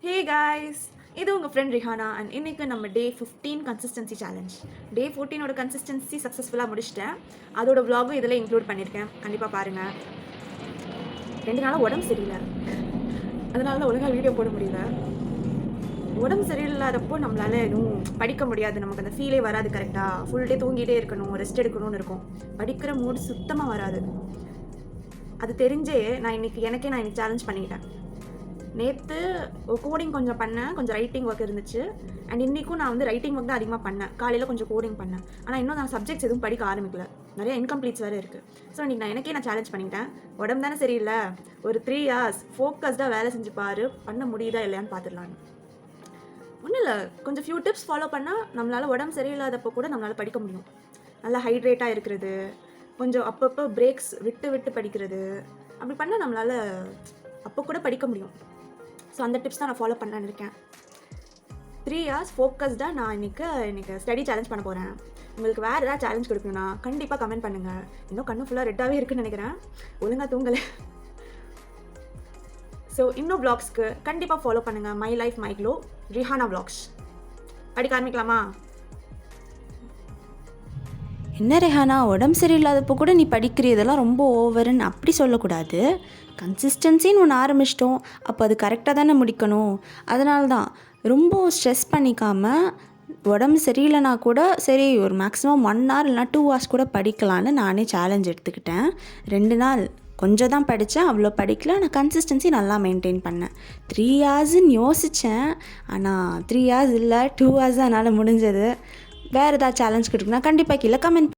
Hey guys, இது உங்கள் friend Rihanna and இன்றைக்கி நம்ம டே 15 கன்சிஸ்டன்சி சேலஞ்ச். டே 14ஓட கன்சிஸ்டன்சி சக்ஸஸ்ஃபுல்லாக முடிச்சிட்டேன். அதோட vlog-ம் இதில் இன்க்ளூட் பண்ணியிருக்கேன். கண்டிப்பாக பாருங்கள். 2 நாளாக உடம்பு சரியில்லை, அதனால தான் ஒழுங்காக வீடியோ போட முடியல. உடம்பு சரியில்லாதப்போ நம்மளால் எதுவும் படிக்க முடியாது, நமக்கு அந்த ஃபீலே வராது. கரெக்டாக ஃபுல் டே தூங்கிட்டே இருக்கணும், ரெஸ்ட் எடுக்கணும்னு இருக்கும். படிக்கிற மூடு சுத்தமாக வராது. அது தெரிஞ்சே நான் இன்றைக்கி சேலஞ்ச் பண்ணிக்கிட்டேன். நேற்று கோடிங் கொஞ்சம் பண்ணேன், கொஞ்சம் ரைட்டிங் ஒர்க் இருந்துச்சு. அண்ட் இன்றைக்கும் நான் வந்து ரைட்டிங் ஒர்க் தான் அதிகமாக பண்ணேன். காலையில் கொஞ்சம் கோடிங் பண்ணேன். ஆனால் இன்னும் நான் சப்ஜெக்ட்ஸ் எதுவும் படிக்க ஆரம்பிக்கல, நிறைய இன்கம்ப்ளீட்ஸ் வேறு இருக்குது. ஸோ இன்றைக்கி நான் சேலஞ்ச் பண்ணிக்கிட்டேன். உடம்பு தானே சரியில்லை, ஒரு 3 hours ஃபோக்கஸ்டாக வேலை செஞ்சு பாரு, பண்ண முடியுதா இல்லையான்னு பார்த்துடலான்னு. ஒன்றும் இல்லை, கொஞ்சம் ஃபியூ டிப்ஸ் ஃபாலோ பண்ணால் நம்மளால் உடம்பு சரியில்லாதப்போ கூட நம்மளால் படிக்க முடியும். நல்லா ஹைட்ரேட்டாக இருக்கிறது, கொஞ்சம் அப்பப்போ பிரேக்ஸ் விட்டு விட்டு படிக்கிறது, அப்படி பண்ணால் நம்மளால் அப்போ கூட படிக்க முடியும். ஸோ அந்த டிப்ஸ் தான் நான் ஃபாலோ பண்ணலான்னு இருக்கேன். 3 hours ஃபோக்கஸ்டாக நான் இன்றைக்கி ஸ்டடி சேலஞ்ச் பண்ண போகிறேன். உங்களுக்கு வேறு ஏதாவது சேலஞ்ச் கொடுக்கணும்னா கண்டிப்பாக கமெண்ட் பண்ணுங்கள். இன்னும் கண்ணு ஃபுல்லாக ரெட்டாகவே இருக்குன்னு நினைக்கிறேன், ஒழுங்காக தூங்கலை. ஸோ இன்னும் vlogsக்கு கண்டிப்பாக ஃபாலோ பண்ணுங்கள். My life my glow Rihana vlogs. படிக்க ஆரம்பிக்கலாமா? என்ன ரெஹானா, உடம்பு சரியில்லாதப்போ கூட நீ படிக்கிறதெல்லாம் ரொம்ப ஓவருன்னு அப்படி சொல்லக்கூடாது. கன்சிஸ்டன்சின்னு ஒன்று ஆரம்பிச்சிட்டோம், அப்போ அது கரெக்டாக தானே முடிக்கணும். அதனால தான் ரொம்ப ஸ்ட்ரெஸ் பண்ணிக்காமல், உடம்பு சரியில்லைனா கூட சரி ஒரு மேக்ஸிமம் 1 hour இல்லைனா 2 hours கூட படிக்கலான்னு நானே சேலஞ்ச் எடுத்துக்கிட்டேன். 2 நாள் கொஞ்சம் தான் படித்தேன், அவ்வளோ படிக்கல. ஆனால் கன்சிஸ்டன்சி நல்லா மெயின்டைன் பண்ணேன். 3 hours-ன்னு யோசித்தேன், ஆனால் 3 hours இல்லை 2 hours தான் என்னால் முடிஞ்சது. வேறு ஏதாவது சேலஞ்ச் கொடுக்குன்னா கண்டிப்பாக கீழே கமெண்ட்